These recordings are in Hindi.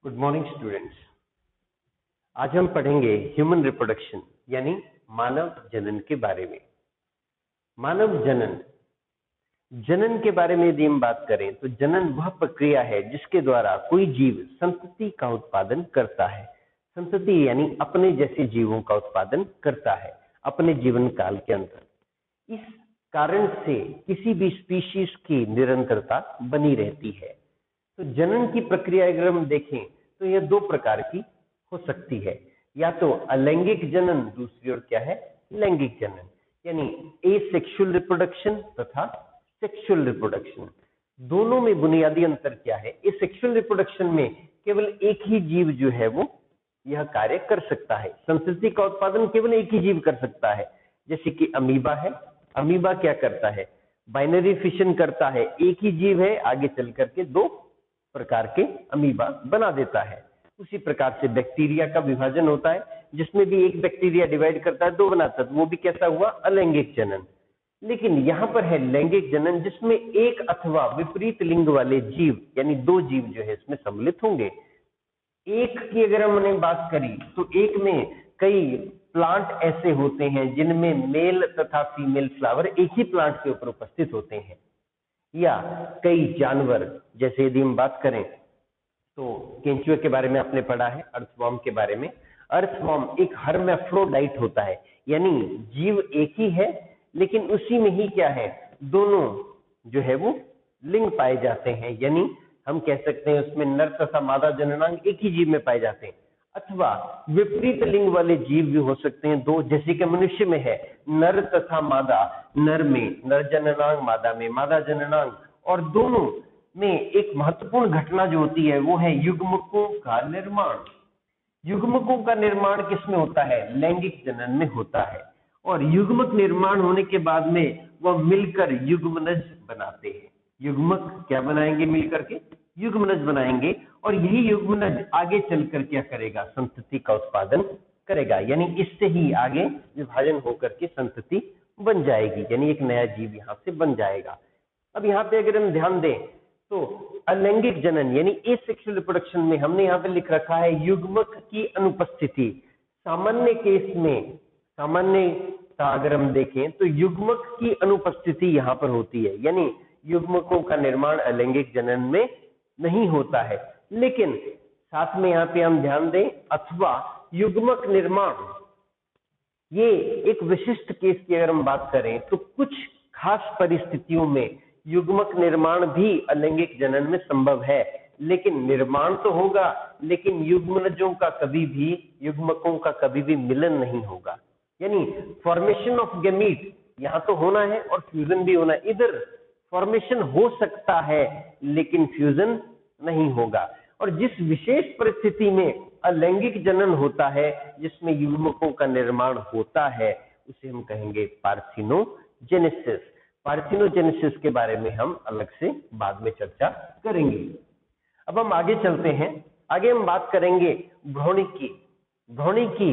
Good morning students. आज हम पढ़ेंगे ह्यूमन रिप्रोडक्शन यानी मानव जनन के बारे में। मानव जनन जनन के बारे में यदि हम बात करें तो जनन वह प्रक्रिया है जिसके द्वारा कोई जीव संतति का उत्पादन करता है। संतति यानी अपने जैसे जीवों का उत्पादन करता है अपने जीवन काल के अंदर। इस कारण से किसी भी स्पीशीज की निरंतरता बनी रहती है। तो जनन की प्रक्रिया अगर हम देखें तो यह दो प्रकार की हो सकती है, या तो अलैंगिक जनन, दूसरी ओर क्या है लैंगिक जनन, यानी एसेक्सुअल रिप्रोडक्शन तथा सेक्सुअल रिप्रोडक्शन। दोनों में बुनियादी अंतर क्या है? एसेक्सुअल रिप्रोडक्शन में केवल एक ही जीव जो है वो यह कार्य कर सकता है, संतति का उत्पादन केवल एक ही जीव कर सकता है। जैसे कि अमीबा है, अमीबा क्या करता है? बाइनरी फिशन करता है, एक ही जीव है, आगे चल करके दो प्रकार के अमीबा बना देता है। उसी प्रकार से बैक्टीरिया का विभाजन होता है जिसमें भी एक बैक्टीरिया डिवाइड करता है, दो बनाता है, वो भी कैसा हुआ? अलैंगिक जनन। लेकिन यहां पर है लैंगिक जनन जिसमें एक अथवा विपरीत लिंग वाले जीव यानी दो जीव जो है इसमें सम्मिलित होंगे। एक की अगर हमने बात करी तो एक में कई प्लांट ऐसे होते हैं जिनमें मेल तथा फीमेल फ्लावर एक ही प्लांट के ऊपर उपस्थित होते हैं, या कई जानवर, जैसे यदि हम बात करें तो केंचुए के बारे में आपने पढ़ा है, अर्थवॉर्म के बारे में। अर्थवॉर्म एक हर्मेफ्रोडाइट होता है, यानी जीव एक ही है लेकिन उसी में ही क्या है, दोनों जो है वो लिंग पाए जाते हैं, यानी हम कह सकते हैं उसमें नर तथा मादा जननांग एक ही जीव में पाए जाते हैं। अथवा विपरीत लिंग वाले जीव भी हो सकते हैं दो, जैसे कि मनुष्य में है नर तथा मादा, नर में नर जननांग, मादा में मादा जननांग, और दोनों में एक महत्वपूर्ण घटना जो होती है वो है युग्मकों का निर्माण। युग्मकों का निर्माण किसमें होता है? लैंगिक जनन में होता है। और युग्मक निर्माण होने के बाद में वह मिलकर युग्मनज बनाते हैं। युग्मक क्या बनाएंगे? मिलकर के युग्मनज बनाएंगे, और यही युग्मनज आगे चलकर क्या करेगा? संतति का उत्पादन करेगा, यानी इससे ही आगे विभाजन होकर के संतति बन जाएगी, यानी एक नया जीव यहां से बन जाएगा। अब यहाँ पे अगर हम ध्यान दें तो अलैंगिक जनन यानी एसेक्सुअल रिप्रोडक्शन में हमने यहाँ पे लिख रखा है युग्मक की अनुपस्थिति। सामान्य केस में, सामान्यता अगर हम देखें तो युग्मक की अनुपस्थिति यहाँ पर होती है, यानी युग्मकों का निर्माण अलैंगिक जनन में नहीं होता है। लेकिन साथ में यहाँ पे हम ध्यान दें, अथवा युग्मक निर्माण, ये एक विशिष्ट केस की अगर हम बात करें तो कुछ खास परिस्थितियों में युग्मक निर्माण भी अलैंगिक जनन में संभव है, लेकिन निर्माण तो होगा लेकिन युग्मनजों का कभी भी, युग्मकों का कभी भी मिलन नहीं होगा। यानी फॉर्मेशन ऑफ गैमीट यहाँ तो होना है और फ्यूजन भी होना है। इधर फॉर्मेशन हो सकता है लेकिन फ्यूजन नहीं होगा। और जिस विशेष परिस्थिति में अलैंगिक जनन होता है जिसमें युग्मकों का निर्माण होता है उसे हम कहेंगे पार्थिनोजेनेसिस। पार्थिनोजेनेसिस के बारे में हम अलग से बाद में चर्चा करेंगे। अब हम आगे चलते हैं, आगे हम बात करेंगे भ्रूणिकी। भ्रूणिकी,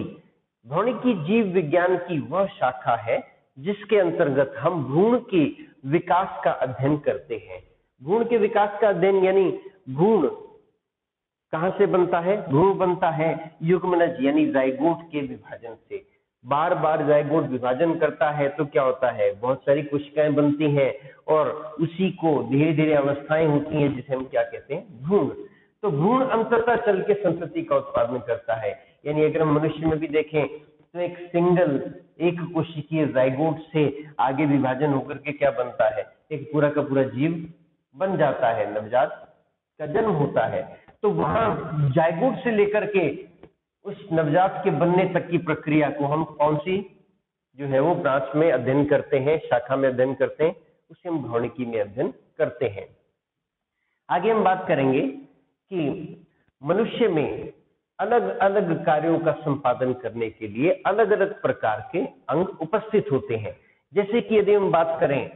भ्रूणिकी जीव विज्ञान की वह शाखा है जिसके अंतर्गत हम भ्रूण के विकास का अध्ययन करते हैं। भ्रूण के विकास का अध्ययन यानी भ्रूण कहां से बनता है? भ्रूण बनता है युग्मनज यानी जाइगोट के विभाजन से। बार बार जाइगोट विभाजन करता है तो क्या होता है? बहुत सारी कोशिकाएं बनती हैं और उसी को धीरे धीरे अवस्थाएं होती हैं जिसे हम क्या कहते हैं? भ्रूण। तो भ्रूण अंततः चल के संतति का उत्पादन करता है। यानी अगर हम मनुष्य में भी देखें तो एक सिंगल, एक कोशिकीय जाइगोट से आगे विभाजन होकर के क्या बनता है? एक पूरा का पूरा जीव बन जाता है, नवजात का जन्म होता है। तो वहां जाइगोट से लेकर के उस नवजात के बनने तक की प्रक्रिया को हम कौन सी जो है वो ब्रांच में अध्ययन करते हैं, शाखा में अध्ययन करते हैं, उसे हम भ्रूणिकी में अध्ययन करते हैं। आगे हम बात करेंगे कि मनुष्य में अलग अलग कार्यों का संपादन करने के लिए अलग अलग प्रकार के अंग उपस्थित होते हैं। जैसे कि यदि हम बात करें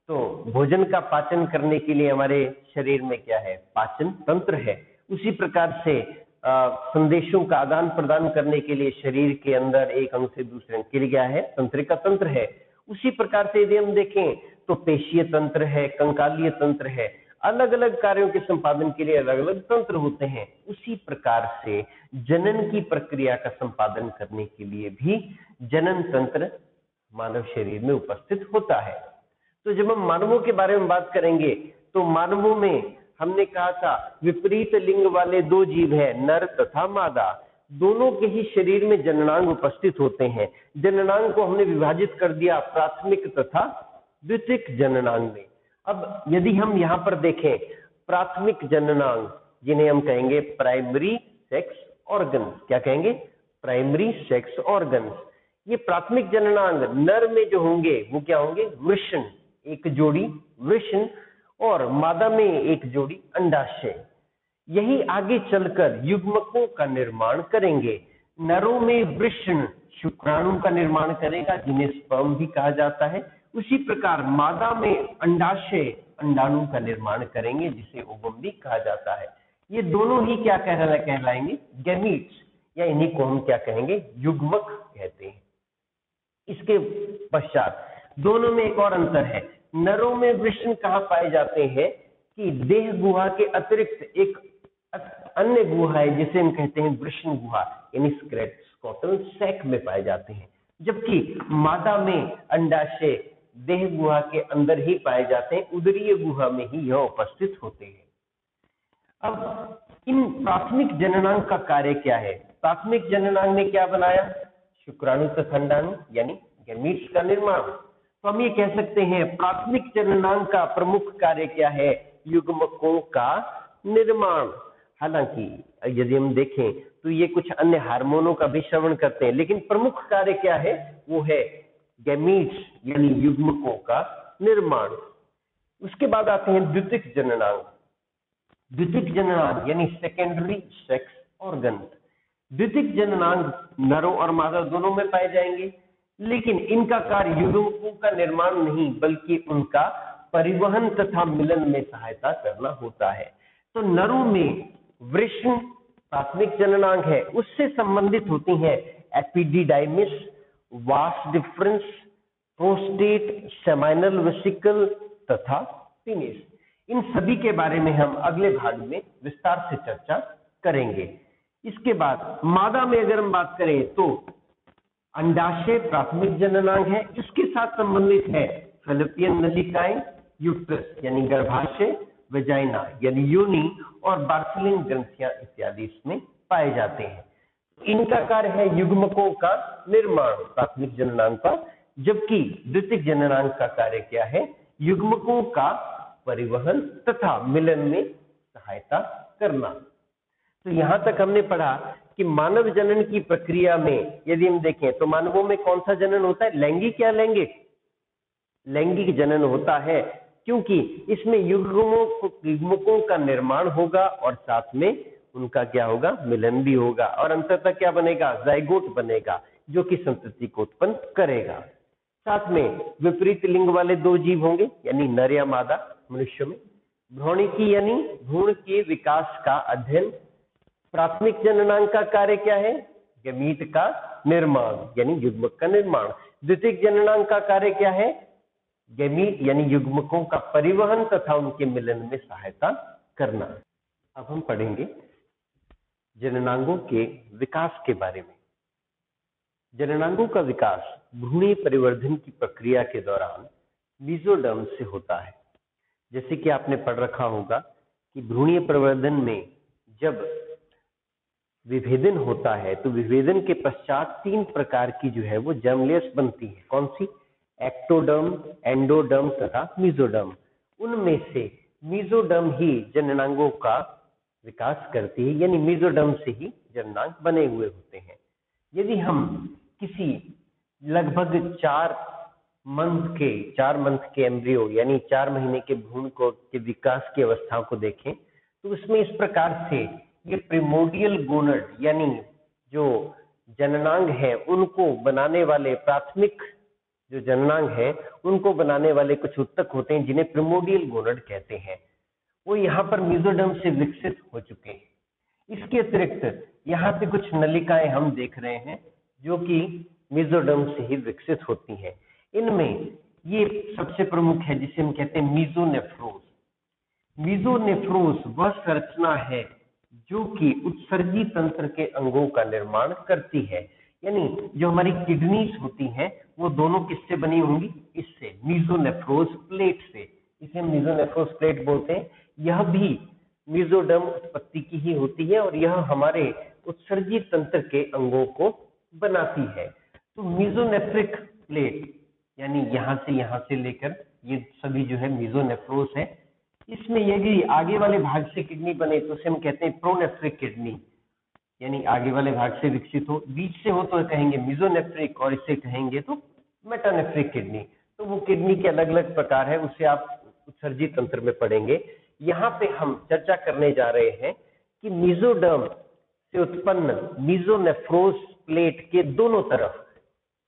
तो भोजन का पाचन करने के लिए हमारे शरीर में क्या है? पाचन तंत्र है। उसी प्रकार से संदेशों का आदान प्रदान करने के लिए शरीर के अंदर एक अंग से दूसरे अंग के लिए क्या है? तंत्रिका तंत्र है। उसी प्रकार से यदि हम देखें तो पेशीय तंत्र है, कंकालीय तंत्र है। अलग अलग कार्यों के संपादन के लिए अलग अलग तंत्र होते हैं। उसी प्रकार से जनन की प्रक्रिया का संपादन करने के लिए भी जनन तंत्र मानव शरीर में उपस्थित होता है। तो जब हम मानवों के बारे में बात करेंगे तो मानवों में हमने कहा था विपरीत लिंग वाले दो जीव हैं, नर तथा मादा। दोनों के ही शरीर में जननांग उपस्थित होते हैं। जननांग को हमने विभाजित कर दिया प्राथमिक तथा द्वितीयक जननांग में। अब यदि हम यहाँ पर देखें प्राथमिक जननांग, जिन्हें हम कहेंगे प्राइमरी सेक्स ऑर्गन, क्या कहेंगे? Primary sex organ. ये प्राथमिक जननांग नर में जो होंगे वो क्या होंगे? वृषण, एक जोड़ी वृषण, और मादा में एक जोड़ी अंडाशय। यही आगे चलकर युग्मकों का निर्माण करेंगे। नरों में वृषण शुक्राणु का निर्माण करेगा, जिन्हें स्पर्म भी कहा जाता है। उसी प्रकार मादा में अंडाशय अंडाणु का निर्माण करेंगे, जिसे ओवम भी कहा जाता है। ये दोनों ही क्या कहलाएंगे? गैमीट्स, या इन्हीं को हम क्या कहेंगे? युग्मक कहते हैं। इसके पश्चात दोनों में एक और अंतर है। नरों में वृषण कहाँ पाए जाते हैं कि देह गुहा के अतिरिक्त एक अन्य गुहा है, जिसे हम कहते हैं वृषण गुहा, यानी स्क्रोटल सैक में पाए जाते हैं। जबकि मादा में अंडाशय देह गुहा के अंदर ही पाए जाते हैं, उदरीय गुहा में ही यह उपस्थित होते हैं। अब इन प्राथमिक जननांग का कार्य क्या है? प्राथमिक जननांग ने क्या बनाया? शुक्राणु तथा अंडाणु, यानी गैमीट्स का निर्माण। तो हम ये कह सकते हैं प्राथमिक जननांग का प्रमुख कार्य क्या है? युग्मकों का निर्माण। हालांकि यदि हम देखें तो ये कुछ अन्य हार्मोनों का भी श्रवण करते हैं, लेकिन प्रमुख कार्य क्या है? वो है गैमीट्स यानी युग्मकों का निर्माण। उसके बाद आते हैं द्वितीयक जननांग। द्वितीयक जननांग यानी सेकेंडरी सेक्स ऑर्गन। द्वितीयक जननांग नरों और मादा दोनों में पाए जाएंगे, लेकिन इनका कार्य युग्मकों का निर्माण नहीं, बल्कि उनका परिवहन तथा मिलन में सहायता करना होता है। तो नरों में वृषण प्राथमिक जननांग है, उससे संबंधित होती हैं epididymis, vas deferens, prostate, seminal vesicle तथा पेनिस। इन सभी के बारे में हम अगले भाग में विस्तार से चर्चा करेंगे। इसके बाद मादा में अगर हम बात करें तो अंडाशय प्राथमिक जननांग है, इसके साथ संबंधित है फैलोपियन नलिकाएं, यूट्रस यानी गर्भाशय, वेजाइना यानी योनि, और बार्सिलिन ग्रंथियां इत्यादि इसमें पाए जाते हैं। इनका कार्य है युग्मकों का निर्माण प्राथमिक जननांग का, जबकि द्वितीयक जननांग का कार्य क्या है? युग्मकों का परिवहन तथा मिलन में सहायता करना। तो यहां तक हमने पढ़ा कि मानव जनन की प्रक्रिया में यदि हम देखें तो मानवों में कौन सा जनन होता है? लैंगिक या लैंगिक? लैंगिक जनन होता है, क्योंकि इसमें युग्मकों का निर्माण होगा और साथ में उनका क्या होगा? मिलन भी होगा, और अंततः क्या बनेगा? जाइगोट बनेगा, जो कि संतति को उत्पन्न करेगा। साथ में विपरीत लिंग वाले दो जीव होंगे, यानी नर या मादा मनुष्य में। भ्रूणिकी यानी भ्रूण के विकास का अध्ययन। प्राथमिक जननांग का कार्य क्या है? गैमीट का निर्माण यानी युग्मक का निर्माण। द्वितीयक जननांग का कार्य क्या है? गैमीट यानी युग्मकों का परिवहन तथा उनके मिलन में सहायता करना। अब हम पढ़ेंगे जननांगों के विकास के बारे में। जननांगों का विकास भ्रूणीय परिवर्धन की प्रक्रिया के दौरान मेसोडर्म से होता है। जैसे कि आपने पढ़ रखा होगा कि भ्रूणीय परिवर्धन में जब विभेदन होता है तो विभेदन के पश्चात 3 प्रकार की जो है वो जर्म लेयर्स बनती है। कौन सी? एक्टोडर्म, एंडोडर्म तथा मेसोडर्म। उनमें से मेसोडर्म ही जननांगों का विकास करती है, यानी मेसोडर्म से ही जननांग बने हुए होते हैं। यदि हम किसी लगभग 4 मंथ के एम्ब्रियो यानी 4 महीने के भ्रूण को के विकास की अवस्था को देखें तो उसमें इस प्रकार से ये प्रिमोडियल गोनड यानी जो जननांग है उनको बनाने वाले प्राथमिक जो जननांग है उनको बनाने वाले कुछ ऊतक होते हैं, जिन्हें प्रिमोडियल गोनड कहते हैं। वो यहाँ पर मेसोडर्म से विकसित हो चुके हैं। इसके अतिरिक्त यहाँ पे कुछ नलिकाएं हम देख रहे हैं जो कि मेसोडर्म से ही विकसित होती हैं। इनमें ये सबसे प्रमुख है जिसे हम कहते हैं मीजोनेफ्रोज। मीजोनेफ्रोस वह संरचना है जो कि उत्सर्गी तंत्र के अंगों का निर्माण करती है। यानी जो हमारी किडनीज होती हैं वो दोनों किससे बनी होंगी? इससे, मीजोनेफ्रोस प्लेट से। इसे मीजोनेफ्रोस प्लेट बोलते हैं। यह भी मीजोडर्म उत्पत्ति की ही होती है और यह हमारे उत्सर्गी तंत्र के अंगों को बनाती है। तो मीजोनेफ्रिक प्लेट यानी यहां से लेकर ये सभी जो है मीजोनेफ्रोस है। इसमें यदि आगे वाले भाग से किडनी बने तो उसे हम कहते हैं प्रोनेफ्रिक किडनी, यानी आगे वाले भाग से विकसित हो। बीच से हो तो कहेंगे मीजोनेफ्रिक और इसे कहेंगे तो मेटानेफ्रिक किडनी। तो वो किडनी के अलग अलग प्रकार है, उसे आप उत्सर्जी तंत्र में पढ़ेंगे। यहाँ पे हम चर्चा करने जा रहे हैं कि मीजोडर्म से उत्पन्न मीजोनेफ्रोस प्लेट के दोनों तरफ,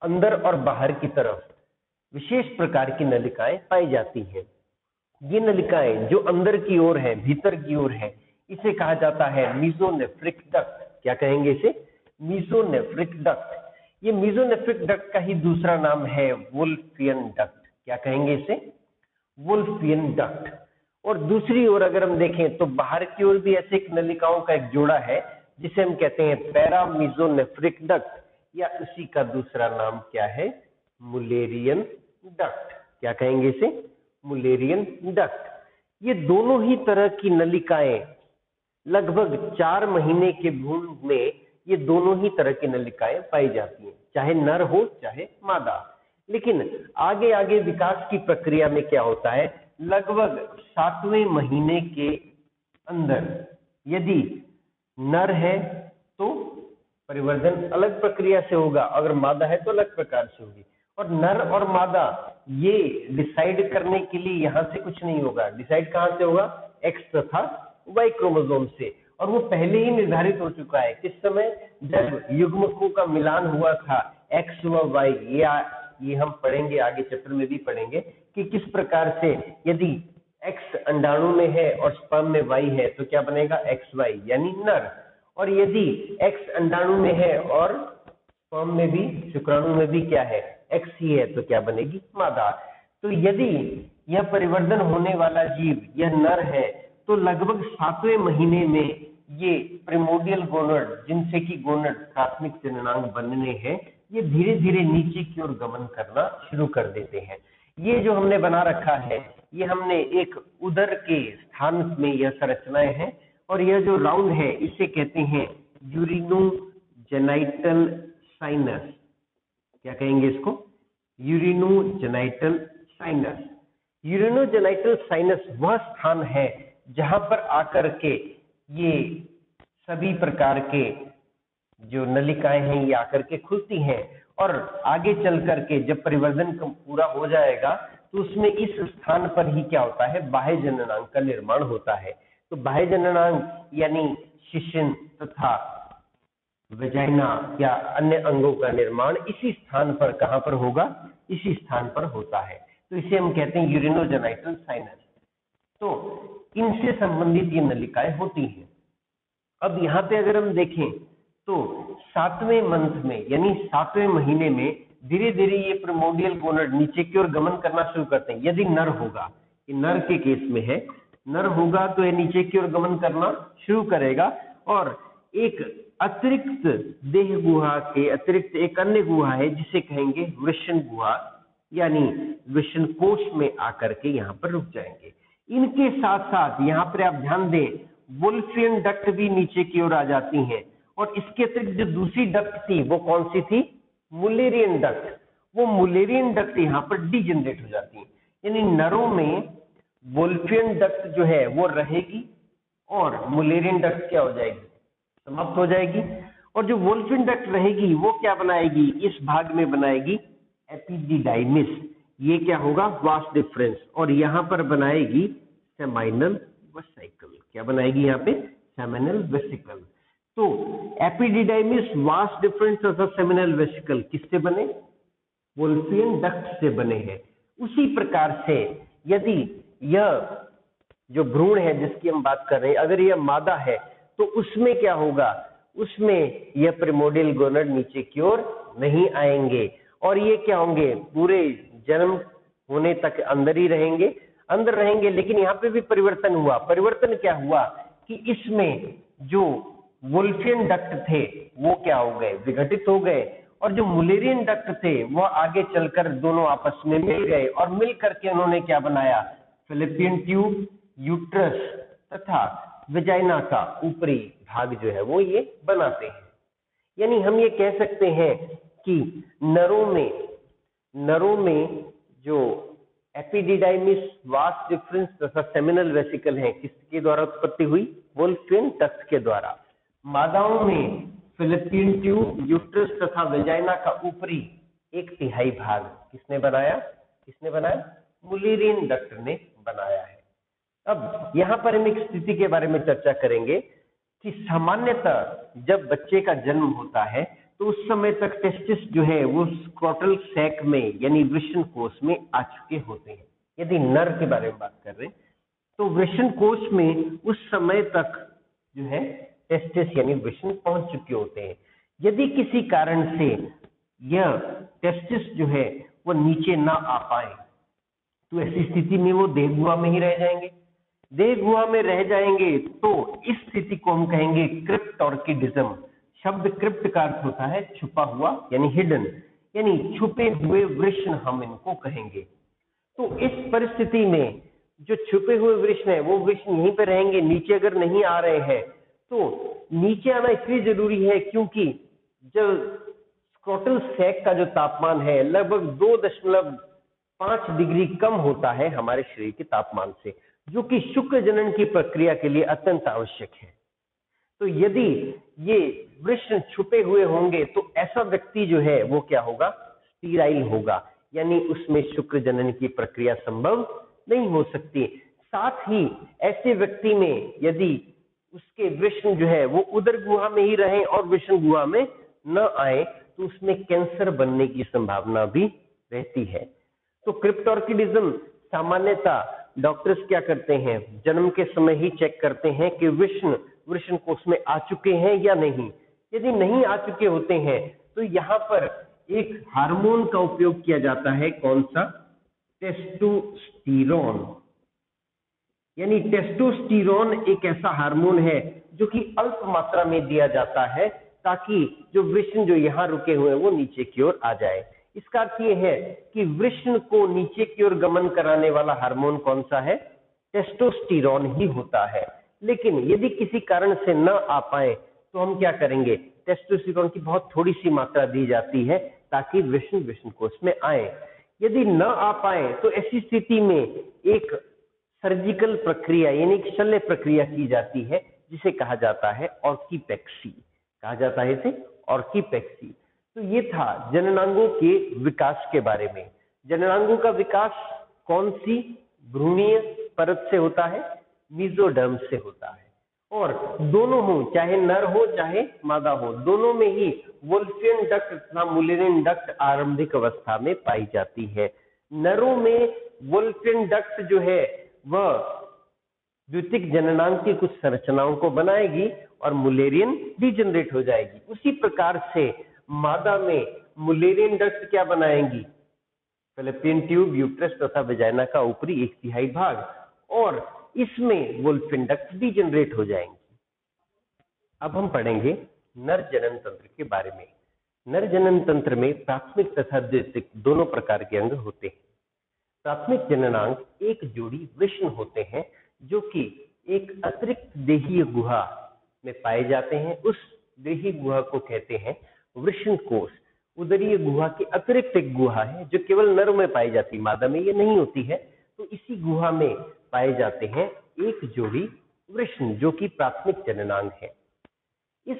अंदर और बाहर की तरफ, विशेष प्रकार की नलिकाएं पाई जाती हैं। ये नलिकाएं जो अंदर की ओर है, भीतर की ओर है, इसे कहा जाता है मीजोनेफ्रिक डक्ट। क्या कहेंगे इसे? Mesonephric duct. ये मीजोनेफ्रिक डक्ट का ही दूसरा नाम है वुल्फियन डक्ट। क्या कहेंगे इसे? वुल्फियन डक्ट। और दूसरी ओर अगर हम देखें तो बाहर की ओर भी ऐसे एक नलिकाओं का एक जोड़ा है जिसे हम कहते हैं पैरामीजोनेफ्रिक डक्ट, या उसी का दूसरा नाम क्या है? Mullerian duct. क्या कहेंगे इसे? Mullerian duct. ये दोनों ही तरह की नलिकाएं लगभग 4 महीने के भ्रूण में ये दोनों ही तरह की नलिकाएं पाई जाती हैं, चाहे नर हो चाहे मादा। लेकिन आगे आगे विकास की प्रक्रिया में क्या होता है, लगभग 7वें महीने के अंदर यदि नर है तो परिवर्धन अलग प्रक्रिया से होगा, अगर मादा है तो अलग प्रकार से होगी। और नर और मादा ये डिसाइड करने के लिए यहां से कुछ नहीं होगा। डिसाइड कहां से होगा? एक्स तथा वाई क्रोमोसोम से। और वो पहले ही निर्धारित हो चुका है। किस समय? जब युग्मकों का मिलान हुआ था एक्स व वाई। ये हम पढ़ेंगे आगे, चैप्टर में भी पढ़ेंगे कि किस प्रकार से यदि एक्स अंडाणु में है और स्पर्म में वाई है तो क्या बनेगा? एक्स वाई यानी नर। और यदि एक्स अंडाणु में है और स्पर्म में भी, शुक्राणु में भी क्या है? एक्स ही है, तो क्या बनेगी? मादा। तो यदि यह परिवर्तन होने वाला जीव यह नर है तो लगभग 7वें महीने में ये प्रिमोडियल गोनड, जिनसे कि गोनड प्राथमिक जननांग बनने हैं, ये धीरे धीरे नीचे की ओर गमन करना शुरू कर देते हैं। ये जो हमने बना रखा है, ये हमने एक उदर के स्थान में यह संरचनाएं हैं। और यह जो राउंड है इसे कहते हैं यूरिनोजेनाइटल साइनस। क्या कहेंगे इसको? Urinogenital sinus. यूरिनोजेनाइटल साइनस वह स्थान है जहां पर आकर के ये सभी प्रकार के जो नलिकाएं हैं ये आकर के खुलती हैं। और आगे चल करके जब परिवर्धन पूरा हो जाएगा तो उसमें इस स्थान पर ही क्या होता है? बाह्य जननांग का निर्माण होता है। तो बाह्य जननांग यानी शिश्न तथा वेजाइना या अन्य अंगों का निर्माण इसी स्थान पर, कहां पर होगा? इसी स्थान पर होता है। तो इसे हम कहते हैं यूरिनोजेनाइटल साइनस। तो इनसे संबंधित ये नलिकाएं होती हैं। अब यहाँ पे अगर हम देखें तो 7वें मंथ में यानी 7वें महीने में धीरे धीरे ये प्रिमोडियल गोनड नीचे की ओर गमन करना शुरू करते हैं। यदि नर होगा, ये नर के केस में है, नर होगा तो ये नीचे की ओर गमन करना शुरू करेगा और एक अतिरिक्त देह गुहा के अतिरिक्त एक अन्य गुहा है जिसे कहेंगे वृषण गुहा, यानी वृषण कोश में आकर के यहाँ पर रुक जाएंगे। इनके साथ साथ यहाँ पर आप ध्यान दें, वुल्फियन डक्ट भी नीचे की ओर आ जाती हैं। और इसके अतिरिक्त जो दूसरी डक्ट थी वो कौन सी थी? Mullerian duct. वो मुलेरियन डक्ट यहाँ पर डीजनरेट हो जाती है, यानी नरों में वुल्फियन डक्ट जो है वो रहेगी और मुलेरियन डक्ट क्या हो जाएगी? समाप्त हो जाएगी। और जो वुल्फियन डक्ट रहेगी वो क्या बनाएगी? इस भाग में बनाएगी एपिडिडाइमिस। ये क्या होगा? Vast difference. और यहाँ पर बनाएगी सेमाइनल वेसिकल। क्या बनाएगी यहाँ पे? Seminal vesicle. तो एपिडिडाइमिस, वास्ट डिफरेंस तथा सेमिनल वेसिकल किससे बने? वुल्फियन डक्ट से बने हैं। उसी प्रकार से यदि यह जो भ्रूण है जिसकी हम बात कर रहे हैं, अगर यह मादा है तो उसमें क्या होगा? उसमें यह प्रिमोडियल गोनड नीचे की ओर नहीं आएंगे और ये क्या होंगे? पूरे जन्म होने तक अंदर ही रहेंगे। अंदर रहेंगे, लेकिन यहाँ पे भी परिवर्तन हुआ। परिवर्तन क्या हुआ कि इसमें जो वुल्फियन डक्ट थे वो क्या हो गए, विघटित हो गए, और जो मुलेरियन डक्ट थे वो आगे चलकर दोनों आपस में मिल गए, और मिल करके उन्होंने क्या बनाया, फैलोपियन ट्यूब, यूट्रस तथा वेजाइना का ऊपरी भाग जो है वो ये बनाते हैं। यानी हम ये कह सकते हैं कि नरों में जो एपिडिडाइमिस, वास डिफरेंस तथा सेमिनल वेसिकल है, किसके द्वारा उत्पत्ति हुई, वुल्फियन डक्ट के द्वारा। मादाओं में फैलोपियन ट्यूब, यूट्रस तथा वेजाइना का ऊपरी 1/3 भाग किसने बनाया, मुलेरियन डक्ट ने बनाया है। अब यहाँ पर हम एक स्थिति के बारे में चर्चा करेंगे कि सामान्यतः जब बच्चे का जन्म होता है तो उस समय तक टेस्टिस जो है वो स्क्रोटल सैक में यानी वृषण कोश में आ चुके होते हैं। यदि नर के बारे में बात कर रहे हैं तो वृषण कोश में उस समय तक जो है टेस्टिस यानी वृषण पहुंच चुके होते हैं। यदि किसी कारण से यह टेस्टिस जो है वो नीचे ना आ पाए तो ऐसी स्थिति में वो देह गुहा में ही रह जाएंगे। देह गुहा में रह जाएंगे तो इस स्थिति को हम कहेंगे क्रिप्टोर्किडिज्म। शब्द क्रिप्ट का अर्थ होता है छुपा हुआ यानी हिडन, यानी छुपे हुए वृषण हम इनको कहेंगे। तो इस परिस्थिति में जो छुपे हुए वृषण है वो वृषण यहीं पे रहेंगे, नीचे अगर नहीं आ रहे हैं तो नीचे आना इसलिए जरूरी है क्योंकि जब स्क्रोटल सैक का जो तापमान है लगभग 2.5 डिग्री कम होता है हमारे शरीर के तापमान से, जो कि शुक्र जनन की प्रक्रिया के लिए अत्यंत आवश्यक है। तो यदि ये वृषण छुपे हुए होंगे तो ऐसा व्यक्ति जो है वो क्या होगा, स्टीराइल होगा, यानी उसमें शुक्र जनन की प्रक्रिया संभव नहीं हो सकती। साथ ही ऐसे व्यक्ति में यदि उसके वृषण जो है वो उदर गुहा में ही रहे और वृषण गुहा में न आए तो उसमें कैंसर बनने की संभावना भी रहती है। तो क्रिप्टोर्किडिज्म सामान्यतः डॉक्टर्स क्या करते हैं, जन्म के समय ही चेक करते हैं कि वृषण कोश में आ चुके हैं या नहीं। यदि नहीं आ चुके होते हैं तो यहाँ पर एक हार्मोन का उपयोग किया जाता है, कौन सा, टेस्टोस्टेरोन। यानी टेस्टोस्टेरोन एक ऐसा हार्मोन है जो कि अल्प मात्रा में दिया जाता है ताकि जो वृषण जो यहाँ रुके हुए हैं वो नीचे की ओर आ जाए। इसका अर्थ ये है कि वृषण को नीचे की ओर गमन कराने वाला हार्मोन कौन सा है, टेस्टोस्टेरोन ही होता है। लेकिन यदि किसी कारण से न आ पाए तो हम क्या करेंगे, टेस्टोस्टेरोन की बहुत थोड़ी सी मात्रा दी जाती है ताकि वृषण कोश में आए। यदि न आ पाए तो ऐसी स्थिति में एक सर्जिकल प्रक्रिया यानी एक शल्य प्रक्रिया की जाती है जिसे कहा जाता है ऑर्किपेक्सी। कहा जाता है इसे ऑर्किपेक्सी। तो ये था जननांगों के विकास के बारे में। जननांगों का विकास कौन सी भ्रूणीय परत से होता है, मेसोडर्म से होता है। और दोनों हो, चाहे नर हो चाहे मादा हो, दोनों में ही वुल्फियन डक्ट तथा मुलेरियन डक्ट आरंभिक अवस्था में पाई जाती है। नरों में वुल्फियन डक्ट जो है वह द्वितीयक जननांग की कुछ संरचनाओं को बनाएगी और मुलेरियन डिजनरेट हो जाएगी। उसी प्रकार से मादा में मुलेरियन डक्ट क्या बनाएंगी, फैलोपियन ट्यूब, यूट्रस तथा वेजाइना का ऊपरी 1/3 भाग, और इसमें वुल्फियन डक्ट डिजनरेट हो जाएंगी। अब हम पढ़ेंगे नर जनन तंत्र के बारे में। नर जनन तंत्र में प्राथमिक तथा द्वितीयक दोनों प्रकार के अंग होते हैं। प्राथमिक जननांग एक जोड़ी वृषण होते हैं जो कि एक अतिरिक्त देहीय गुहा में पाए जाते हैं। उस देही गुहा को कहते हैं वृषण कोश। उदरीय गुहा के अतिरिक्त एक गुहा है जो केवल नर में पाई जाती है, मादा में ये नहीं होती है। तो इसी गुहा में पाए जाते हैं एक जोड़ी वृषण जो कि प्राथमिक जननांग है। इस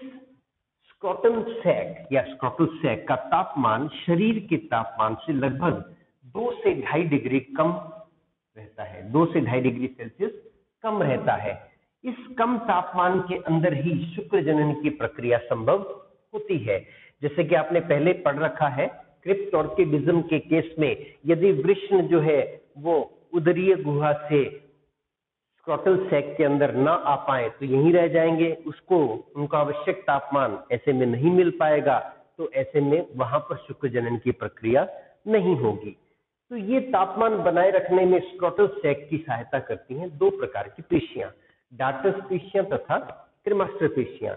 स्क्रोटल सैक या स्क्रोटल सैक का तापमान शरीर के तापमान से लगभग 2 से 2.5 डिग्री कम रहता है, 2 से 2.5 डिग्री सेल्सियस कम रहता है। इस कम तापमान के अंदर ही शुक्र जनन की प्रक्रिया संभव होती है। जैसे कि आपने पहले पढ़ रखा है, क्रिप्टोर्किडिज्म के केस में यदि वृषण जो है वो उदरीय गुहा से स्क्रोटल सैक के अंदर ना आ पाए तो यहीं रह जाएंगे, उसको उनका आवश्यक तापमान ऐसे में नहीं मिल पाएगा, तो ऐसे में वहां पर शुक्र जनन की प्रक्रिया नहीं होगी। तो ये तापमान बनाए रखने में स्क्रोटल सैक की सहायता करती हैं दो प्रकार की पेशियां, डार्टस पेशियां तथा क्रेमास्टर पेशियां।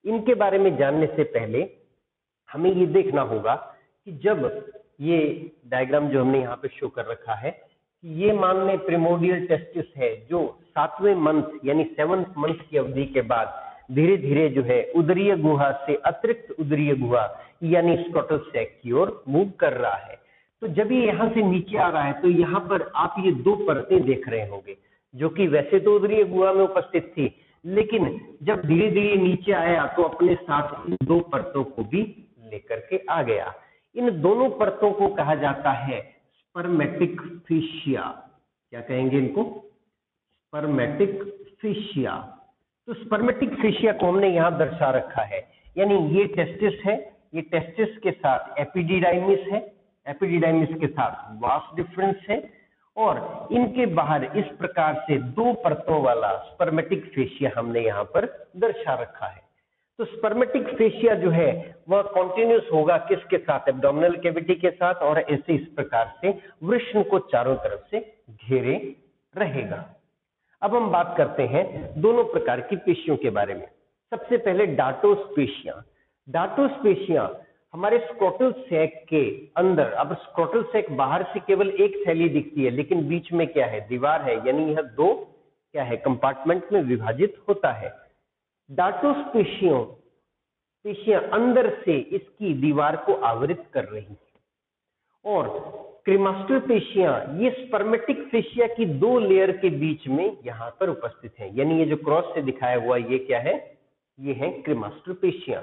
इनके बारे में जानने से पहले हमें ये देखना होगा कि जब ये डायग्राम जो हमने यहाँ पे शो कर रखा है कि ये मान लें प्रिमोडियल टेस्टिस है जो 7वें मंथ यानी 7th मंथ की अवधि के बाद धीरे धीरे जो है उदरीय गुहा से अतिरिक्त उदरीय गुहा यानी स्क्रोटल सैक की ओर मूव कर रहा है। तो जब ये यहाँ से नीचे आ रहा है तो यहाँ पर आप ये दो परतें देख रहे होंगे जो कि वैसे तो उदरीय गुहा में उपस्थित थी, लेकिन जब धीरे धीरे नीचे आया तो अपने साथ इन दो परतों को भी लेकर के आ गया। इन दोनों परतों को कहा जाता है स्पर्मेटिक फेशिया। क्या कहेंगे इनको? Spermatic fascia. तो स्पर्मेटिक फेशिया को हमने यहां दर्शा रखा है, यानी ये टेस्टिस है, ये टेस्टिस के साथ एपिडिडाइमिस है, एपिडिडाइमिस के साथ वास डिफरेंस है और इनके बाहर इस प्रकार से दो परतों वाला स्पर्मेटिक फेशिया हमने यहाँ पर दर्शा रखा है। तो स्पर्मेटिक फेशिया जो है वह कॉन्टिन्यूस होगा किसके साथ? एब्डोमिनल कैविटी के साथ, और ऐसे इस प्रकार से वृषण को चारों तरफ से घेरे रहेगा। अब हम बात करते हैं दोनों प्रकार की पेशियों के बारे में। सबसे पहले डार्टोस पेशियां। डार्टोस पेशियां हमारे स्क्रोटल सैक के अंदर, अब स्क्रोटल सैक बाहर से केवल एक थैली दिखती है लेकिन बीच में क्या है? दीवार है, यानी यह दो क्या है? कंपार्टमेंट में विभाजित होता है। डार्टोस पेशियां अंदर से इसकी दीवार को आवृत कर रही है और क्रेमास्टर पेशियां ये स्पर्मेटिक फेशिया की दो लेयर के बीच में यहां पर उपस्थित हैं, यानी ये जो क्रॉस से दिखाया हुआ ये क्या है? ये है क्रेमास्टर पेशियां।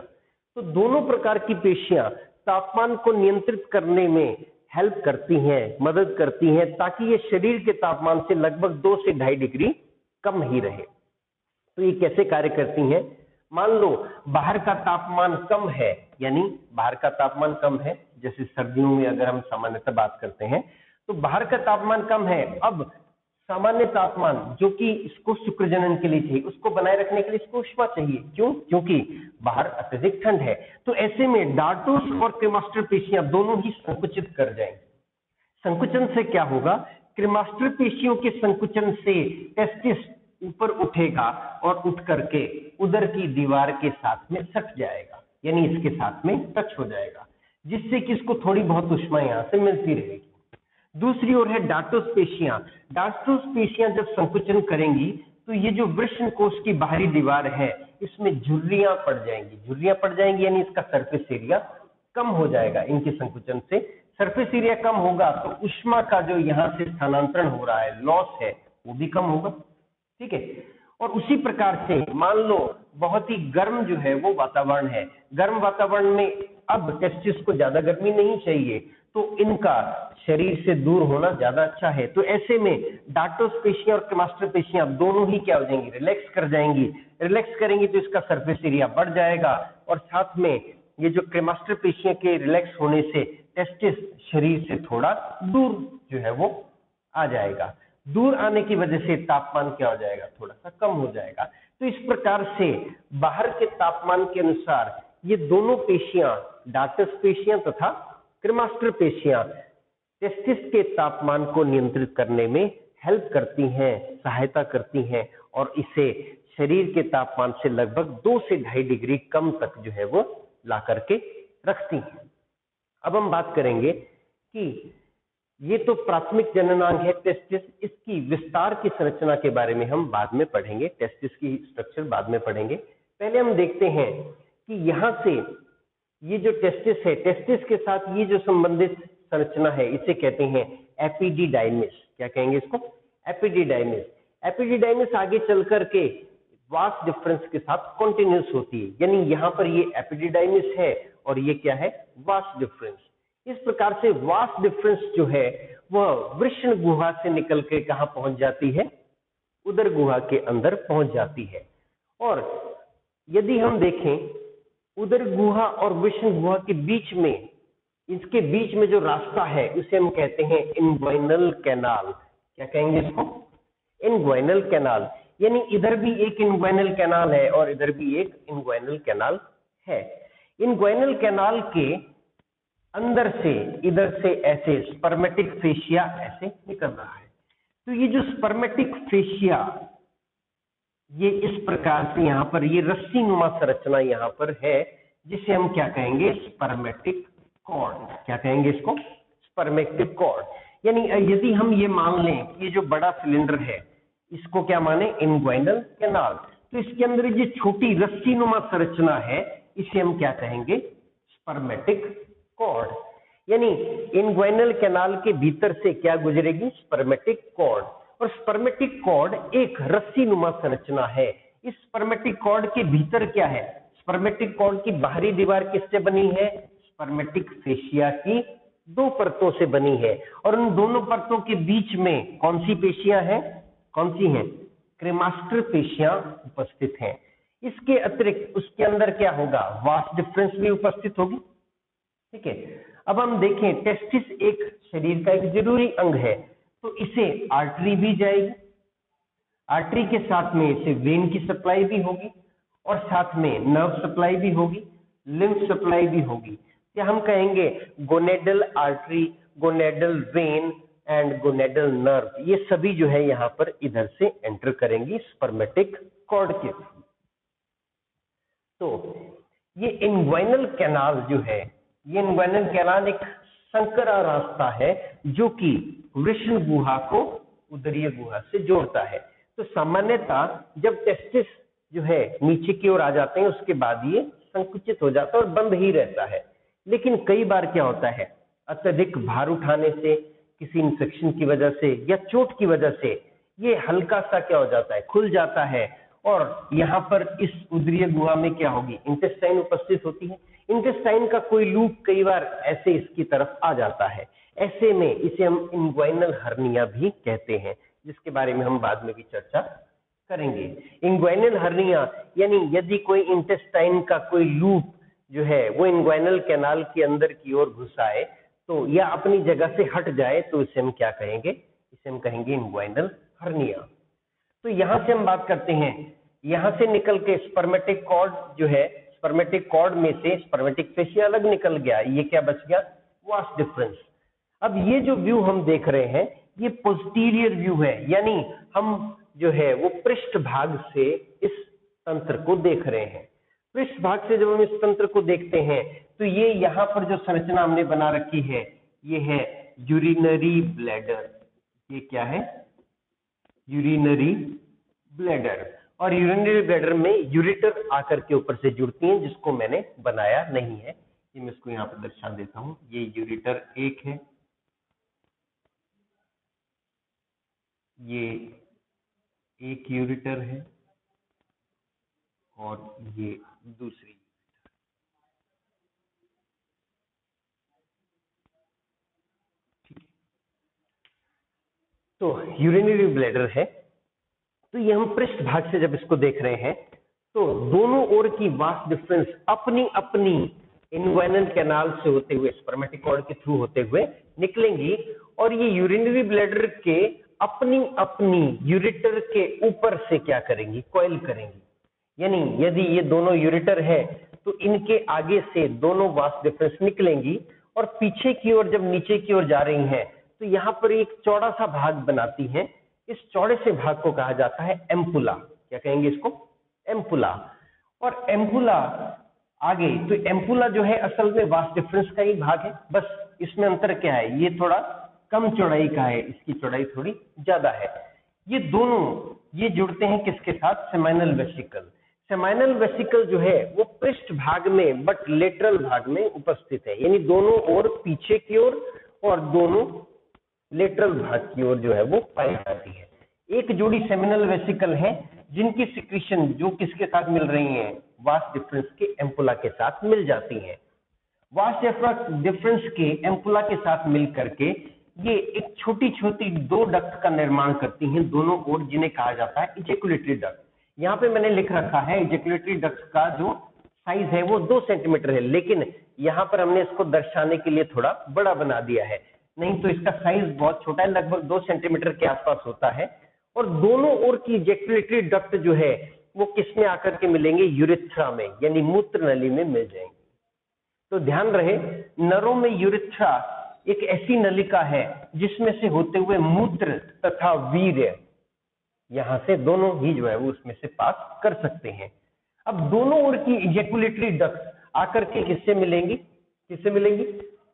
तो दोनों प्रकार की पेशियां तापमान को नियंत्रित करने में हेल्प करती हैं, मदद करती हैं, ताकि ये शरीर के तापमान से लगभग 2 से 2.5 डिग्री कम ही रहे। तो ये कैसे कार्य करती हैं? मान लो बाहर का तापमान कम है, यानी बाहर का तापमान कम है, जैसे सर्दियों में अगर हम सामान्यतः बात करते हैं तो बाहर का तापमान कम है। अब सामान्य तापमान जो कि इसको शुक्रजनन के लिए चाहिए, उसको बनाए रखने के लिए इसको ऊष्मा चाहिए। क्यों? क्योंकि बाहर अत्यधिक ठंड है। तो ऐसे में डार्टोस और क्रेमास्टर पेशियां दोनों ही संकुचित कर जाएंगे। संकुचन से क्या होगा? क्रेमास्टर पेशियों के संकुचन से टेस्टिस ऊपर उठेगा और उठ करके उदर की दीवार के साथ में सट जाएगा, यानी इसके साथ में टच हो जाएगा, जिससे कि इसको थोड़ी बहुत ऊष्मा यहां से मिलती रहेगी। दूसरी ओर है डार्टोस पेशियां। डार्टोस पेशियां जब संकुचन करेंगी तो ये जो वृषण कोश की बाहरी दीवार है इसमें झुर्रियां पड़ जाएंगी। झुर्रियां पड़ जाएंगी यानी इसका सरफेस एरिया कम हो जाएगा। इनके संकुचन से सरफेस एरिया कम होगा तो ऊष्मा का जो यहाँ से स्थानांतरण हो रहा है, लॉस है, वो भी कम होगा। ठीक है। और उसी प्रकार से मान लो बहुत ही गर्म जो है वो वातावरण है, गर्म वातावरण में अब टेस्टिस को ज्यादा गर्मी नहीं चाहिए तो इनका शरीर से दूर होना ज्यादा अच्छा है। तो ऐसे में डार्टोस पेशियां और क्रेमास्टर पेशियां दोनों ही क्या हो जाएंगी? रिलैक्स कर जाएंगी। रिलैक्स करेंगी तो इसका सरफेस एरिया बढ़ जाएगा और साथ में ये जो क्रेमास्टर पेशियां के रिलैक्स होने से टेस्टिस शरीर से थोड़ा दूर जो है वो आ जाएगा। दूर आने की वजह से तापमान क्या हो जाएगा? थोड़ा सा कम हो जाएगा। तो इस प्रकार से बाहर के तापमान के अनुसार ये दोनों पेशियां, डार्टस पेशियां तथा क्रेमास्टर पेशियां टेस्टिस के तापमान को नियंत्रित करने में हेल्प करती हैं, सहायता करती हैं और इसे शरीर के तापमान से लगभग 2 से 2.5 डिग्री कम तक जो है वो ला करके रखती हैं। अब हम बात करेंगे कि ये तो प्राथमिक जननांग है टेस्टिस, इसकी विस्तार की संरचना के बारे में हम बाद में पढ़ेंगे, टेस्टिस की स्ट्रक्चर बाद में पढ़ेंगे। पहले हम देखते हैं कि यहाँ से ये जो टेस्टिस है, टेस्टिस के साथ ये जो संबंधित संरचना है इसे कहते हैं एपिडिडाइमिस। क्या कहेंगे इसको? एपिडिडाइमिस। एपिडिडाइमिस आगे चल करके वास डिफरेंस के साथ कॉन्टिन्यूस होती है, यानी यहाँ पर ये एपिडिडाइमिस है और ये क्या है? Vas deferens. इस प्रकार से वास डिफरेंस जो है वह वृषण गुहा से निकल के कहां पहुंच जाती है? उदर गुहा के अंदर पहुंच जाती है। और यदि हम देखें उदर गुहा और वृषण गुहा के बीच में, इसके बीच में जो रास्ता है उसे हम कहते हैं इन्ग्वाइनल कैनाल। क्या कहेंगे इसको? इन्ग्वाइनल कैनाल। यानी इधर भी एक इन्ग्वाइनल कैनाल है और इधर भी एक इन्ग्वाइनल कैनाल है। इन्ग्वाइनल कैनाल के अंदर से इधर से ऐसे स्पर्मेटिक फेशिया ऐसे निकल रहा है। तो ये जो स्पर्मेटिक फेशिया, ये इस प्रकार से यहाँ पर ये रस्सी नुमा संरचना यहाँ पर है, जिसे हम क्या कहेंगे, स्पर्मेटिक कॉर्ड। क्या कहेंगे इसको, स्पर्मेटिक कॉर्ड। यानी यदि हम ये मान लें कि ये जो बड़ा सिलेंडर है, इसको क्या माने, इनग्वाइनल कैनाल, तो इसके अंदर जो छोटी रस्सी नुमा संरचना है, इसे हम क्या कहेंगे, स्पर्मेटिक कॉर्ड। यानी इनग्वाइनल कैनाल के भीतर से क्या गुजरेगी, स्पर्मेटिक कॉर्ड। और स्पर्मेटिक कॉर्ड एक रस्सी नुमा संरचना है। इस स्पर्मेटिक कॉर्ड के भीतर क्या है, स्पर्मेटिक कॉर्ड की बाहरी दीवार किससे बनी है, स्पर्मेटिक फेशिया की 2 परतों से बनी है। और उन दोनों परतों के बीच में कौन सी पेशियां हैं, कौन सी हैं, क्रेमास्टर पेशियां उपस्थित हैं। इसके अतिरिक्त उसके अंदर क्या होगा, वास डिफरेंस भी उपस्थित होगी। ठीक है, अब हम देखें, टेस्टिस एक शरीर का एक जरूरी अंग है, तो इसे आर्टरी भी जाएगी, आर्टरी के साथ में इसे वेन की सप्लाई भी होगी, और साथ में नर्व सप्लाई भी होगी, लिम्फ सप्लाई भी होगी। क्या हम कहेंगे gonadal artery, gonadal when and gonadal nerve, ये सभी जो है यहाँ पर इधर से एंटर करेंगी स्पर्मेटिक कॉर्ड के थ्रू। तो ये इनग्वाइनल कैनाल जो है, ये इनग्वाइनल कैनाल एक संकरा रास्ता है जो कि वृषण गुहा को उदरीय गुहा से जोड़ता है। तो सामान्यतः जब टेस्टिस जो है नीचे की ओर आ जाते हैं, उसके बाद ये संकुचित हो जाता है और बंद ही रहता है। लेकिन कई बार क्या होता है, अत्यधिक भार उठाने से, किसी इंफेक्शन की वजह से या चोट की वजह से ये हल्का सा क्या हो जाता है, खुल जाता है। और यहाँ पर इस उदरीय गुहा में क्या होगी, इंटेस्टाइन उपस्थित होती है। इंटेस्टाइन का कोई लूप कई बार ऐसे इसकी तरफ आ जाता है। ऐसे में इसे हम इनग्वाइनल हर्निया भी कहते हैं, जिसके बारे में हम बाद में भी चर्चा करेंगे। इनग्वाइनल हर्निया यानी यदि कोई इंटेस्टाइन का कोई लूप जो है वो इनग्वाइनल कैनाल के अंदर की ओर घुस आए, तो या अपनी जगह से हट जाए, तो इसे हम क्या कहेंगे, इसे हम कहेंगे इनग्वाइनल हर्निया। तो यहां से हम बात करते हैं, यहां से निकल के स्पर्मेटिक कॉर्ड जो है, स्पर्मेटिक कॉर्ड में से स्पर्मेटिक फेशिया अलग निकल गया, ये क्या बच गया, वास डिफरेंस। अब ये जो व्यू हम देख रहे हैं, ये पोस्टीरियर व्यू है, यानी हम जो है वो पृष्ठ भाग से इस तंत्र को देख रहे हैं। पृष्ठ भाग से जब हम इस तंत्र को देखते हैं, तो ये यहाँ पर जो संरचना हमने बना रखी है, ये है यूरिनरी ब्लैडर। ये क्या है, यूरिनरी ब्लैडर। और यूरिनरी ब्लैडर में यूरेटर आकर के ऊपर से जुड़ती हैं, जिसको मैंने बनाया नहीं है, ये मैं इसको यहाँ पर दर्शा देता हूं। ये यूरेटर 1 है, ये एक यूरेटर है, और ये दूसरी। ठीक है, तो यूरिनरी ब्लैडर है। तो ये हम पृष्ठ भाग से जब इसको देख रहे हैं, तो दोनों ओर की वास डिफरेंस अपनी अपनी इनग्वाइनल कैनाल से होते हुए, स्पर्मेटिक कॉर्ड के थ्रू होते हुए निकलेंगी, और ये यूरिनरी ब्लैडर के अपनी अपनी यूरेटर के ऊपर से क्या करेंगी, कॉइल करेंगी। यानी यदि ये दोनों यूरेटर है, तो इनके आगे से दोनों वास डिफरेंस निकलेंगी, और पीछे की ओर जब नीचे की ओर जा रही हैं, तो यहाँ पर एक चौड़ा सा भाग बनाती हैं। इस चौड़े से भाग को कहा जाता है एम्पुला। क्या कहेंगे इसको, एम्पुला। और एम्पुला आगे, तो एम्पुला जो है असल में वास डिफरेंस का ही भाग है, बस इसमें अंतर क्या है, ये थोड़ा कम चौड़ाई का है, इसकी चौड़ाई थोड़ी ज्यादा है। ये दोनों ये जुड़ते हैं किसके साथ, सेमाइनल वेसिकल। सेमाइनल वेसिकल जो है वो पृष्ठ भाग में बट लेटरल भाग में उपस्थित है, यानी दोनों ओर पीछे की ओर और दोनों लेटरल भाग की ओर जो है वो पाई जाती है। एक जोड़ी सेमिनल वेसिकल है जिनकी सिक्रीशन जो किसके साथ मिल रही है, वास डिफरेंस के एम्पुला के साथ मिल जाती है। वास डिफरेंस के एम्पुला के साथ मिल करके ये एक छोटी छोटी 2 डक्ट का निर्माण करती हैं दोनों ओर, जिन्हें कहा जाता है इजैकुलेटरी डक्ट। यहाँ पे मैंने लिख रखा है इजैकुलेटरी डक्ट का जो साइज है वो 2 सेंटीमीटर है, लेकिन यहाँ पर हमने इसको दर्शाने के लिए थोड़ा बड़ा बना दिया है, नहीं तो इसका साइज बहुत छोटा है, लगभग 2 सेंटीमीटर के आसपास होता है। और दोनों ओर की इजैकुलेटरी डक्ट जो है वो किसमें आकर के मिलेंगे, यूरेथ्रा में, यानी मूत्र नली में मिल जाएंगे। तो ध्यान रहे, नरों में यूरेथ्रा एक ऐसी नलिका है जिसमें से होते हुए मूत्र तथा वीर्य यहां से दोनों ही जो है वो उसमें से पास कर सकते हैं। अब दोनों ओर की इजैकुलेटरी डक्ट आकर के किससे मिलेंगी, किससे मिलेंगी,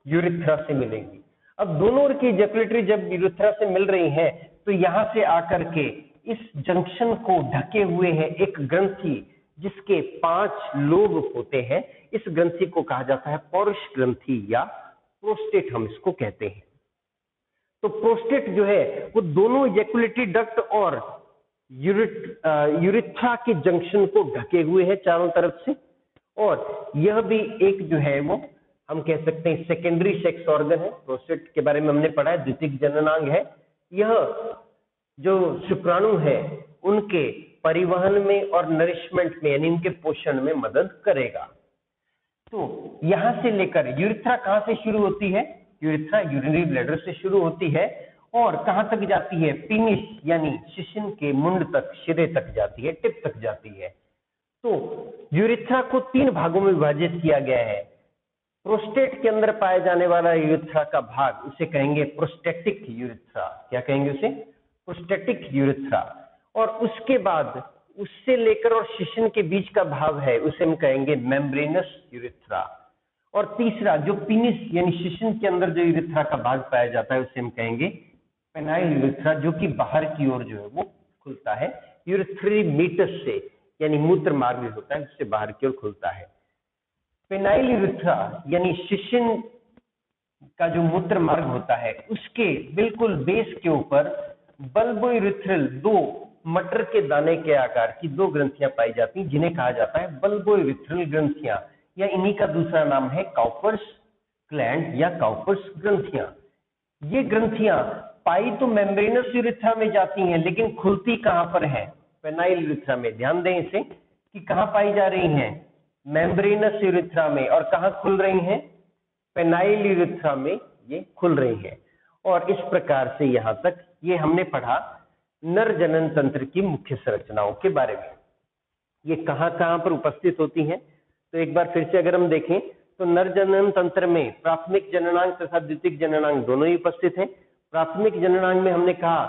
यूरेथ्रा से मिलेंगी। अब दोनों ओर की इजैकुलेटरी जब यूरेथ्रा से मिल रही है तो यहां से आकर के इस जंक्शन को ढके हुए है एक ग्रंथि जिसके 5 लोब होते हैं। इस ग्रंथि को कहा जाता है पौरुष ग्रंथि या प्रोस्टेट, हम इसको कहते हैं। तो प्रोस्टेट जो है वो दोनों इजैकुलेटरी डक्ट और यूरेथ्रा के जंक्शन को ढके हुए है चारों तरफ से, और यह भी एक जो है वो हम कह सकते हैं सेकेंडरी सेक्स ऑर्गन है। प्रोस्टेट के बारे में हमने पढ़ा है, द्वितीयक जननांग है। यह जो शुक्राणु है उनके परिवहन में और नरिशमेंट में यानी उनके पोषण में मदद करेगा। तो यहां से लेकर यूरेथ्रा कहां से शुरू होती है, यूरेथ्रा यूरिनरी ब्लैडर से शुरू होती है और कहां तक जाती है, पीनिस यानी शिश्न के मुंड तक, सिरे तक जाती है, टिप तक जाती है। तो यूरेथ्रा को 3 भागों में विभाजित किया गया है। प्रोस्टेट के अंदर पाया जाने वाला यूरेथ्रा का भाग उसे कहेंगे प्रोस्टेटिक यूरेथ्रा। क्या कहेंगे उसे, प्रोस्टेटिक यूरेथ्रा। और उसके बाद उससे लेकर और शिश्न के बीच का भाग है उसे हम कहेंगे मेम्ब्रेनस यूरेथ्रा। और तीसरा जो पीनिस यानी शिश्न के अंदर जो यूरेथ्रा का भाग पाया जाता है उसे हम कहेंगे पेनाइल यूरेथ्रा, जो कि बाहर की ओर जो है वो खुलता है यूरेथ्रीमेटस से, यानी मूत्र मार्ग होता है उससे बाहर की ओर खुलता है। पेनाइल यूरेथ्रा यानी शिश्न का जो मूत्र मार्ग होता है उसके बिल्कुल बेस के ऊपर बल्बोयूरेथ्रल 2 मटर के दाने के आकार की 2 ग्रंथियां पाई जाती हैं जिन्हें कहा जाता है बल्बोयूरेथ्रल ग्रंथियां, या इन्हीं का दूसरा नाम है काउपर्स ग्लैंड या काउपर्स ग्रंथियां। ये ग्रंथियां पाई तो मेम्ब्रेनस यूरेथ्रा में जाती हैं लेकिन खुलती कहां पर है, पेनाइल यूरेथ्रा में। ध्यान दें इसे कि कहां पाई जा रही हैं, मेम्ब्रेनस यूरेथ्रा में, और कहां खुल रही हैं, पेनाइल यूरेथ्रा में ये खुल रही हैं। और इस प्रकार से यहां तक ये हमने पढ़ा नर जनन तंत्र की मुख्य संरचनाओं के बारे में। ये कहां कहां पर उपस्थित होती हैं, तो एक बार फिर से अगर हम देखें तो नर जनन तंत्र में प्राथमिक जननांग तथा द्वितीयक जननांग दोनों ही उपस्थित हैं। प्राथमिक जननांग में हमने कहा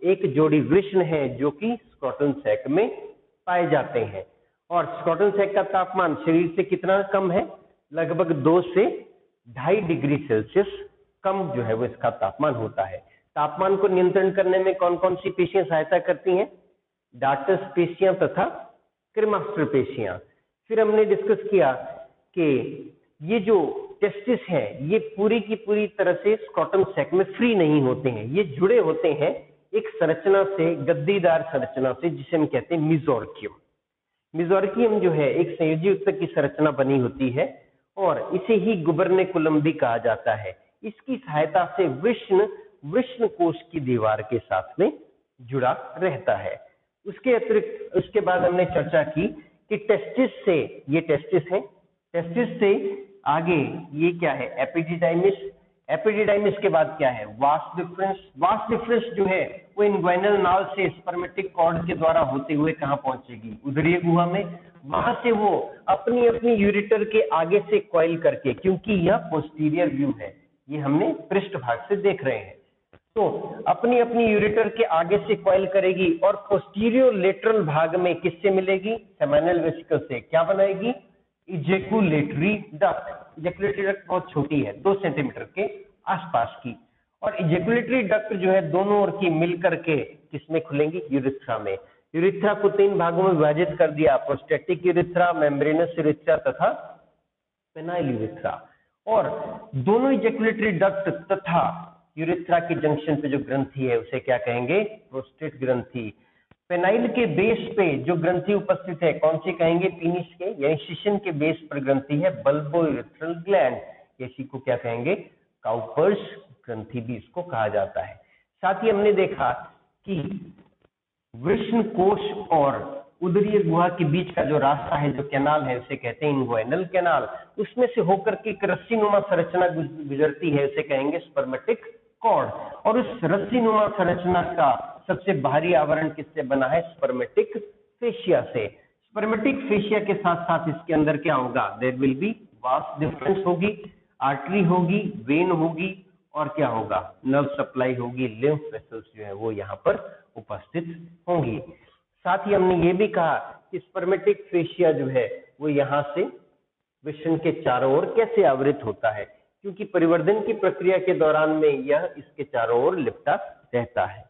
एक जोड़ी वृषण है जो कि स्क्रॉटन सैक में पाए जाते हैं, और स्क्रॉटन सैक का तापमान शरीर से कितना कम है, लगभग 2 से 2.5 डिग्री सेल्सियस कम जो है वो इसका तापमान होता है। तापमान को नियंत्रण करने में कौन कौन सी पेशियां सहायता करती हैं, डार्टस पेशियां तथा क्रेमास्टर पेशियां। फिर हमने डिस्कस किया कि ये जो टेस्टिस हैं ये पूरी की पूरी तरह से स्क्रॉटम सैक में फ्री नहीं होते हैं, ये जुड़े होते हैं एक संरचना से, गद्दीदार संरचना से, जिसे हम कहते हैं मिजोर्कियम। मिजोर्कियम जो है एक संयोजी ऊतक की संरचना बनी होती है और इसे ही गुबर्नेकुलम भी कहा जाता है। इसकी सहायता से वृषण कोश की दीवार के साथ में जुड़ा रहता है। उसके अतिरिक्त उसके बाद हमने चर्चा की कि टेस्टिस से, ये टेस्टिस है, टेस्टिस से आगे ये क्या है, एपिडिडाइमिस। एपिडिडाइमिस के बाद क्या है, वास डिफरेंस। वास डिफरेंस जो है वो इनग्वाइनल नाल से स्पर्मेटिक कॉर्ड के द्वारा होते हुए कहां पहुंचेगी, उदरीय गुहा में। वहां से वो अपनी अपनी यूरेटर के आगे से कॉइल करके, क्योंकि यह पोस्टीरियर व्यू है, ये हमने पृष्ठ भाग से देख रहे हैं, तो अपनी अपनी यूरेटर के आगे से कॉइल करेगी और पोस्टीरियर लेटरल भाग में किससे मिलेगी, सेमिनल वेसिकल से। क्या बनाएगी, इजैकुलेटरी डक्ट। इजैकुलेटरी डक्ट बहुत छोटी है, 2 सेंटीमीटर के आसपास की, और इजैकुलेटरी डक्ट जो है दोनों ओर की मिलकर के किसमें खुलेंगी, यूरेथ्रा में। यूरेथ्रा को 3 भागों में विभाजित कर दिया, प्रोस्टेटिक यूरेथ्रा, मेम्ब्रेनस यूरेथ्रा तथा पेनाइल यूरेथ्रा। और दोनों इजैकुलेटरी डक्ट तथा यूरेथ्रा के जंक्शन पे जो ग्रंथि है उसे क्या कहेंगे, प्रोस्टेट ग्रंथि। पेनाइल के बेस पे जो ग्रंथि उपस्थित है कौन सी कहेंगे, पीनिस के यानी शिश्न के बेस पर ग्रंथि है बल्बोयूरेथ्रल ग्लैंड, इसी को क्या कहेंगे, काउपर्स ग्रंथि भी इसको कहा जाता है। साथ ही हमने देखा कि वृषण कोश और उदरीय गुहा के बीच का जो रास्ता है, जो कैनाल है, उसे कहते हैं इन्ग्वाइनल कैनाल। उसमें से होकर के एक रस्सीनुमा संरचना गुजरती है, उसे कहेंगे स्पर्मेटिक कॉर्ड। और उस रस्सीनुमा संरचना का सबसे बाहरी आवरण किससे बना है, स्पर्मेटिक फेशिया से। स्पर्मेटिक फेशिया के साथ साथ इसके अंदर क्या होगा, there will be vas deferens होगी, आर्टरी होगी, वेन होगी, और क्या होगा, नर्व सप्लाई होगी, लिम्फ वेसल्स जो है वो यहाँ पर उपस्थित होंगी। साथ ही हमने ये भी कहा कि स्पर्मेटिक फेशिया जो है वो यहाँ से वृषण के चारों ओर कैसे आवृत होता है, क्योंकि परिवर्धन की प्रक्रिया के दौरान में यह इसके चारों ओर लिपटा रहता है।